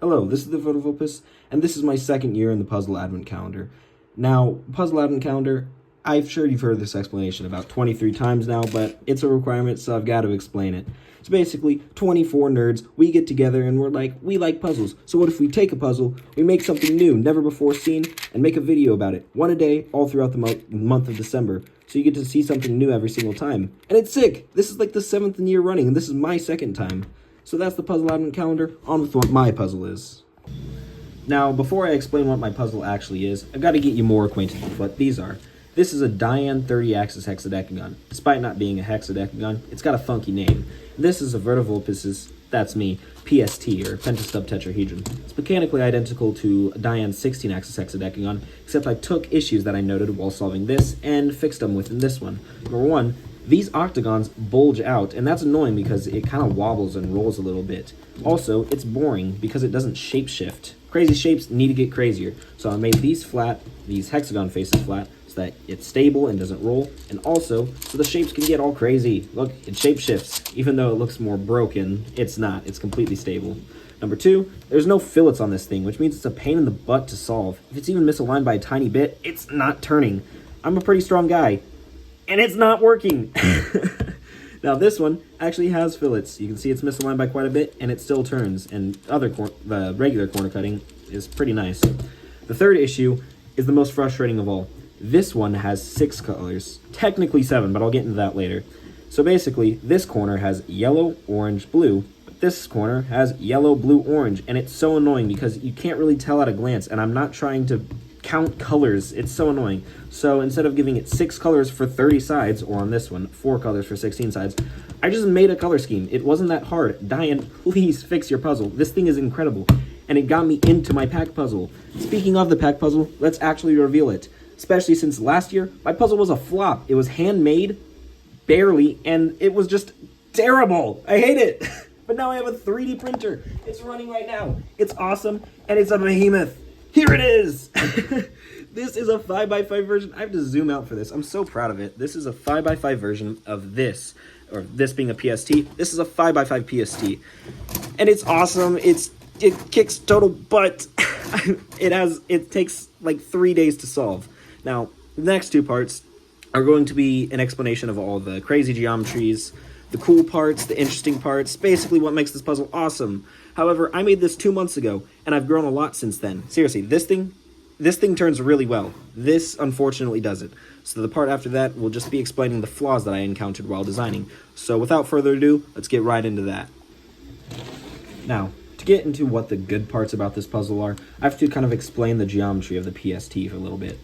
Hello, this is the Verdas, and this is my second year in the Puzzle Advent Calendar. Now, Puzzle Advent Calendar, I'm sure you've heard this explanation about 23 times now, but it's a requirement, so I've got to explain it. It's basically 24 nerds, we get together and we're like, we like puzzles. So what if we take a puzzle, we make something new, never before seen, and make a video about it. One a day, all throughout the month of December. So you get to see something new every single time. And it's sick! This is like the 7th year running, and this is my second time. So that's the Puzzle Advent Calendar, on with what my puzzle is. Now, before I explain what my puzzle actually is, I've got to get you more acquainted with what these are. This is a dayan 30-axis hexadecagon. Despite not being a hexadecagon, it's got a funky name. This is a Verdas, that's me, PST, or pentastub-tetrahedron. It's mechanically identical to a dayan 16-axis hexadecagon, except I took issues that I noted while solving this and fixed them within this one. Number one, these octagons bulge out, and that's annoying because it kind of wobbles and rolls a little bit. Also, it's boring because it doesn't shapeshift. Crazy shapes need to get crazier, so I made these flat, these hexagon faces flat, so that it's stable and doesn't roll, and also so the shapes can get all crazy. Look, it shapeshifts. Even though it looks more broken, it's not. It's completely stable. Number two, there's no fillets on this thing, which means it's a pain in the butt to solve. If it's even misaligned by a tiny bit, it's not turning. I'm a pretty strong guy, and it's not working. Now this one actually has fillets. You can see it's misaligned by quite a bit, and it still turns, and the regular corner cutting is pretty nice. The third issue is the most frustrating of all. This one has 6 colors, technically 7, but I'll get into that later. So basically, this corner has yellow, orange, blue, but this corner has yellow, blue, orange, and it's so annoying because you can't really tell at a glance, and I'm not trying to count colors. It's so annoying. So instead of giving it 6 colors for 30 sides, or on this one, 4 colors for 16 sides, I just made a color scheme. It wasn't that hard. Dayan, please fix your puzzle. This thing is incredible, and it got me into my pack puzzle. Speaking of the pack puzzle, let's actually reveal it. Especially since last year, my puzzle was a flop. It was handmade, barely, and it was just terrible. I hate it. But now I have a 3D printer. It's running right now. It's awesome, and it's a behemoth. Here it is! This is a 5x5 version. I have to zoom out for this. I'm so proud of it. This is a 5x5 version of this, or this being a PST. This is a 5x5 PST. And it's awesome. It kicks total butt. It takes like 3 days to solve. Now, the next 2 parts are going to be an explanation of all the crazy geometries, the cool parts, the interesting parts, basically what makes this puzzle awesome. However, I made this 2 months ago, and I've grown a lot since then. Seriously, this thing turns really well. This, unfortunately, doesn't. So the part after that will just be explaining the flaws that I encountered while designing. So without further ado, let's get right into that. Now, to get into what the good parts about this puzzle are, I have to kind of explain the geometry of the PST for a little bit.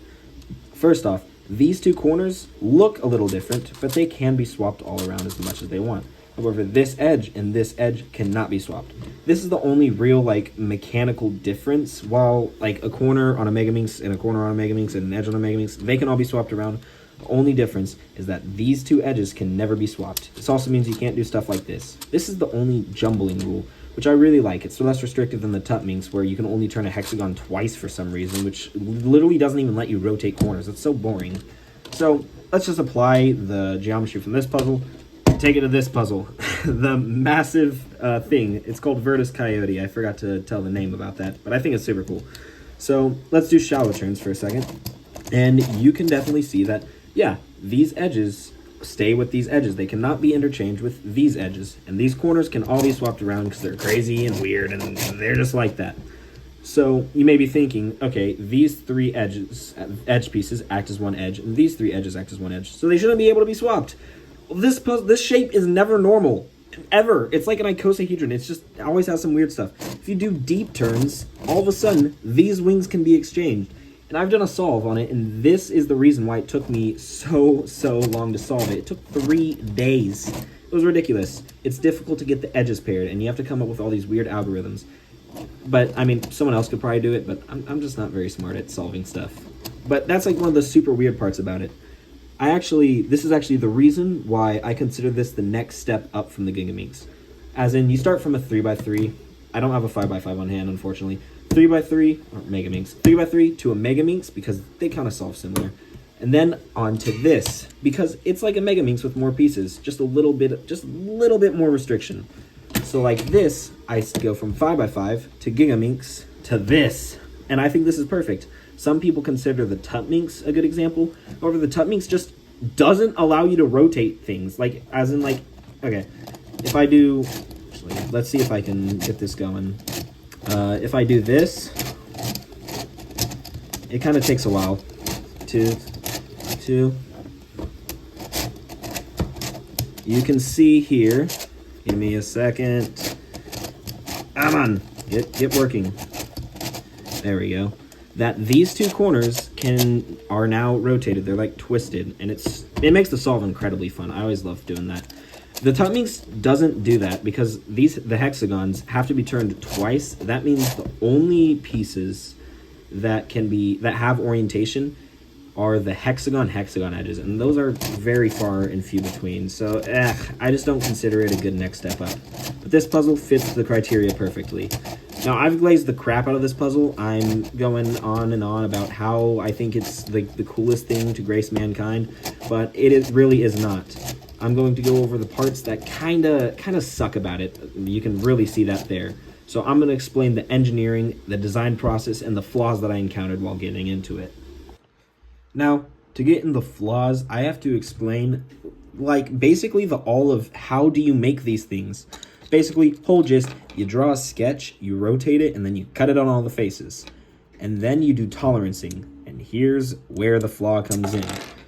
First off, these 2 corners look a little different, but they can be swapped all around as much as they want. However, this edge and this edge cannot be swapped. This is the only real, mechanical difference. While, a corner on a Megaminx and a corner on a Megaminx and an edge on a Megaminx, they can all be swapped around. The only difference is that these 2 edges can never be swapped. This also means you can't do stuff like this. This is the only jumbling rule, which I really like. It's less restrictive than the Tutminx, where you can only turn a hexagon twice for some reason, which literally doesn't even let you rotate corners. It's so boring. So let's just apply the geometry from this puzzle, take it to this puzzle. The massive thing, it's called Verdas Coyote. I forgot to tell the name about that, but I think it's super cool. So let's do shallow turns for a second. And you can definitely see that, yeah, these edges stay with these edges. They cannot be interchanged with these edges. And these corners can all be swapped around because they're crazy and weird, and they're just like that. So you may be thinking, okay, these 3 edge pieces act as one edge, and these 3 edges act as one edge, so they shouldn't be able to be swapped. Well, this shape is never normal, ever. It's like an icosahedron. It always has some weird stuff. If you do deep turns, all of a sudden, these wings can be exchanged. And I've done a solve on it, and this is the reason why it took me so long to solve it. It took 3 days. It was ridiculous. It's difficult to get the edges paired, and you have to come up with all these weird algorithms. But, I mean, someone else could probably do it, but I'm just not very smart at solving stuff. But that's one of the super weird parts about it. This is actually the reason why I consider this the next step up from the Gigaminx. As in, you start from a 3x3. I don't have a 5x5 on hand, unfortunately. 3x3, or Megaminx. 3x3 to a Megaminx, because they kind of solve similar. And then onto this, because it's like a Megaminx with more pieces, just a little bit more restriction. So like this, I go from 5x5 to gigaminx to this. And I think this is perfect. Some people consider the tutminx a good example. However, the tutminx just doesn't allow you to rotate things. Like, as in like, okay, if I do, actually, let's see if I can get this going. If I do this, it kind of takes a while. Two. You can see here, give me a second. Come on, get working. There we go. That these two corners are now rotated. They're like twisted, and it makes the solve incredibly fun. I always love doing that. The tutminx doesn't do that because the hexagons have to be turned twice. That means the only pieces that have orientation are the hexagon edges, and those are very far and few between. So I just don't consider it a good next step up. But this puzzle fits the criteria perfectly. Now, I've glazed the crap out of this puzzle. I'm going on and on about how I think it's the coolest thing to grace mankind, but it really is not. I'm going to go over the parts that kind of suck about it. You can really see that there. So I'm going to explain the engineering, the design process, and the flaws that I encountered while getting into it. Now, to get in the flaws, I have to explain, like, basically all of how do you make these things. Basically, whole gist, you draw a sketch, you rotate it, and then you cut it on all the faces. And then you do tolerancing, and here's where the flaw comes in.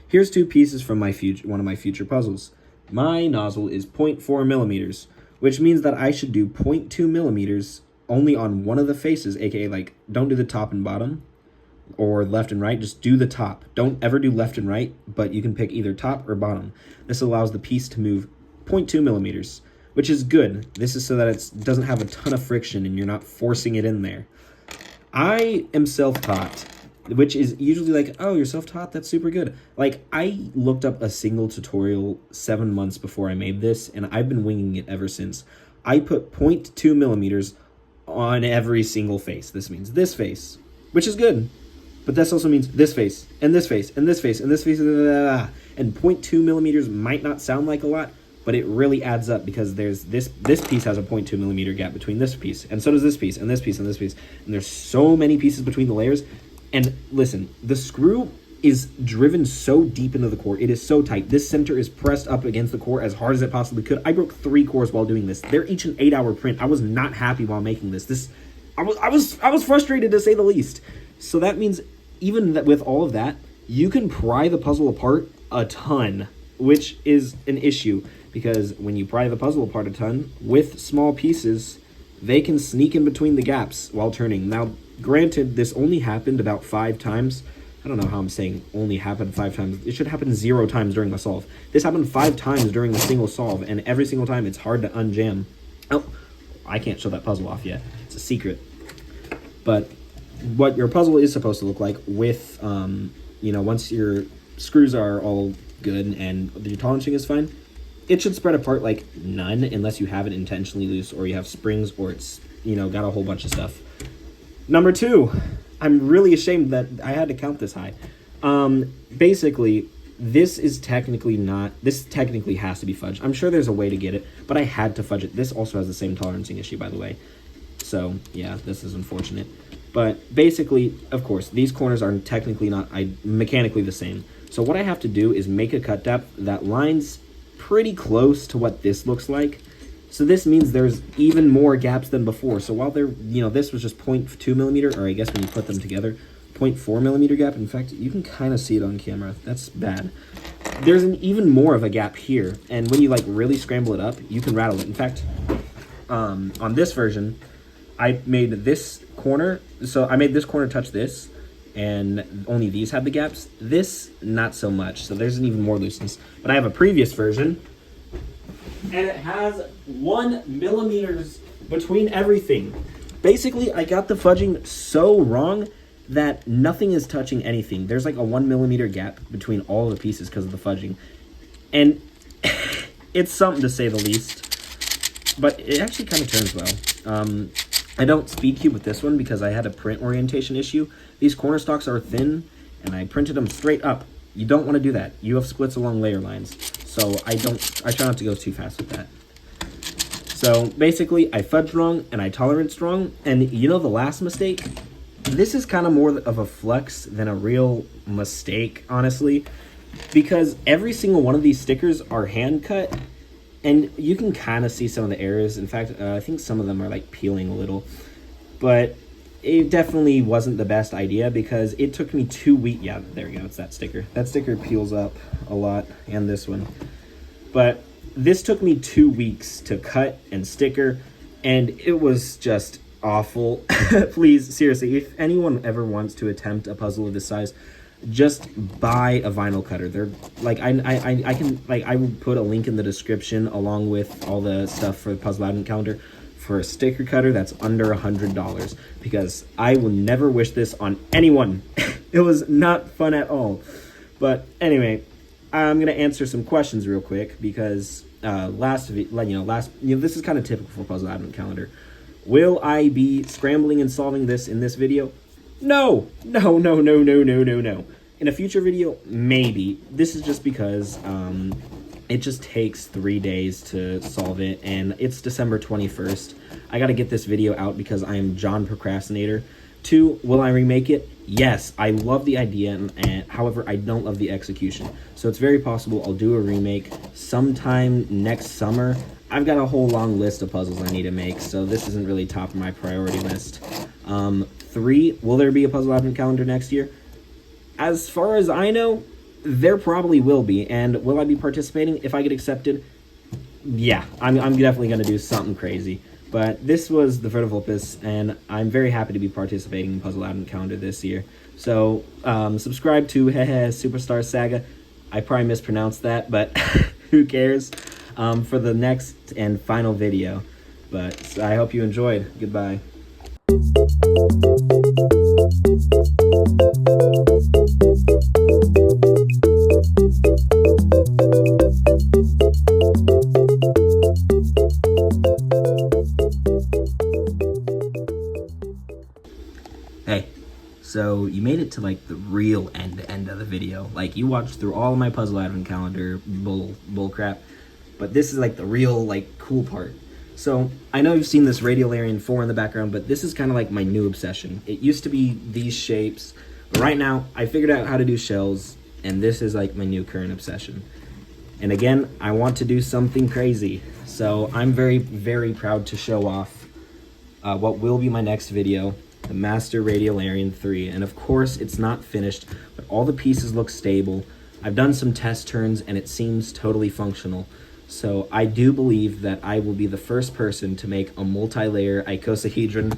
Here's two pieces from one of my future puzzles. My nozzle is 0.4 millimeters, which means that I should do 0.2 millimeters only on one of the faces, aka, like, don't do the top and bottom, or left and right, just do the top. Don't ever do left and right, but you can pick either top or bottom. This allows the piece to move 0.2 millimeters, which is good. This is so that it doesn't have a ton of friction and you're not forcing it in there. I am self-taught, which is usually like, oh, you're self-taught? That's super good. Like, I looked up a single tutorial 7 months before I made this, and I've been winging it ever since. I put 0.2 millimeters on every single face. This means this face, which is good. But this also means this face, and this face, and this face, and this face, and 0.2 millimeters might not sound like a lot, but it really adds up because there's this piece has a 0.2 millimeter gap between this piece, and so does this piece, and this piece, and this piece, and there's so many pieces between the layers. And listen, the screw is driven so deep into the core. It is so tight. This center is pressed up against the core as hard as it possibly could. I broke 3 cores while doing this. They're each an 8-hour print. I was not happy while making this. I was frustrated, to say the least. So that means even with all of that, you can pry the puzzle apart a ton, which is an issue because when you pry the puzzle apart a ton with small pieces, they can sneak in between the gaps while turning. Now, granted, this only happened about 5 times. I don't know how I'm saying only happened 5 times. It should happen 0 times during the solve. This happened 5 times during a single solve, and every single time it's hard to unjam. Oh, I can't show that puzzle off yet. It's a secret. But what your puzzle is supposed to look like with, once your screws are all good and your tolerancing is fine, it should spread apart like none unless you have it intentionally loose or you have springs or it's, got a whole bunch of stuff. Number 2, I'm really ashamed that I had to count this high. Basically, this technically has to be fudged. I'm sure there's a way to get it, but I had to fudge it. This also has the same tolerancing issue, by the way. So, yeah, this is unfortunate. But basically, of course, these corners are technically not mechanically the same. So what I have to do is make a cut depth that lines pretty close to what this looks like. So this means there's even more gaps than before. So while this was just 0.2 millimeter, or I guess when you put them together, 0.4 millimeter gap. In fact, you can kind of see it on camera. That's bad. There's an even more of a gap here. And when you really scramble it up, you can rattle it. In fact, on this version, I made this corner, so I made this corner touch this, and only these had the gaps. This, not so much, so there's an even more looseness. But I have a previous version, and it has 1 millimeter between everything. Basically, I got the fudging so wrong that nothing is touching anything. There's like a 1 millimeter gap between all the pieces because of the fudging. And it's something to say the least, but it actually kind of turns well. I don't speed cube with this one because I had a print orientation issue. These corner stalks are thin, and I printed them straight up. You don't want to do that. You have splits along layer lines, so I try not to go too fast with that. So basically, I fudged wrong and I toleranced wrong. And you know the last mistake? This is kind of more of a flex than a real mistake, honestly, because every single one of these stickers are hand cut, and you can kind of see some of the errors. In fact, I think some of them are like peeling a little, but it definitely wasn't the best idea because it took me 2 weeks. Yeah, there we go. It's that sticker. That sticker peels up a lot, and this one. But this took me 2 weeks to cut and sticker, and it was just awful. Please, seriously, if anyone ever wants to attempt a puzzle of this size, just buy a vinyl cutter. They're like, I will put a link in the description along with all the stuff for the puzzle advent calendar for a sticker cutter that's under $100, because I will never wish this on anyone. It was not fun at all. But anyway, I'm gonna answer some questions real quick because this is kind of typical for puzzle advent calendar. Will I be scrambling and solving this in this video? No. In a future video, maybe. This is just because it just takes 3 days to solve it, and it's December 21st. I gotta get this video out because I am John Procrastinator. 2, will I remake it? Yes, I love the idea, and however, I don't love the execution. So it's very possible I'll do a remake sometime next summer. I've got a whole long list of puzzles I need to make, so this isn't really top of my priority list. 3, will there be a puzzle advent calendar next year? As far as I know, there probably will be, and will I be participating if I get accepted? Yeah, I'm definitely going to do something crazy. But this was the Verdas, and I'm very happy to be participating in Puzzle Advent Calendar this year. So, subscribe to Superstar Saga. I probably mispronounced that, but who cares? For the next and final video. But I hope you enjoyed. Goodbye. Hey, so you made it to like the real end of the video. Like you watched through all of my Puzzle Advent Calendar bull crap, but this is like the real like cool part. So I know you've seen this Radiolarian 4 in the background, but this is kind of like my new obsession. It used to be these shapes, but right now I figured out how to do shells, and this is like my new current obsession. And again, I want to do something crazy. So I'm very, very proud to show off what will be my next video, the Master Radiolarian 3. And of course, it's not finished, but all the pieces look stable. I've done some test turns, and it seems totally functional. So I do believe that I will be the first person to make a multi-layer icosahedron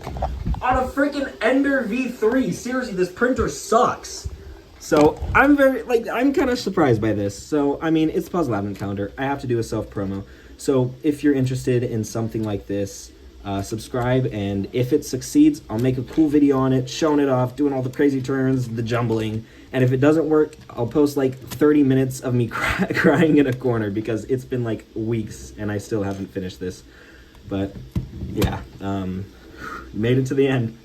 on a freaking Ender V3. Seriously, this printer sucks. So I'm kind of surprised by this. So, I mean, it's Puzzle Advent Calendar. I have to do a self-promo. So if you're interested in something like this, subscribe, and if it succeeds, I'll make a cool video on it, showing it off, doing all the crazy turns, the jumbling. And if it doesn't work, I'll post like 30 minutes of me crying in a corner because it's been like weeks and I still haven't finished this. But yeah, made it to the end.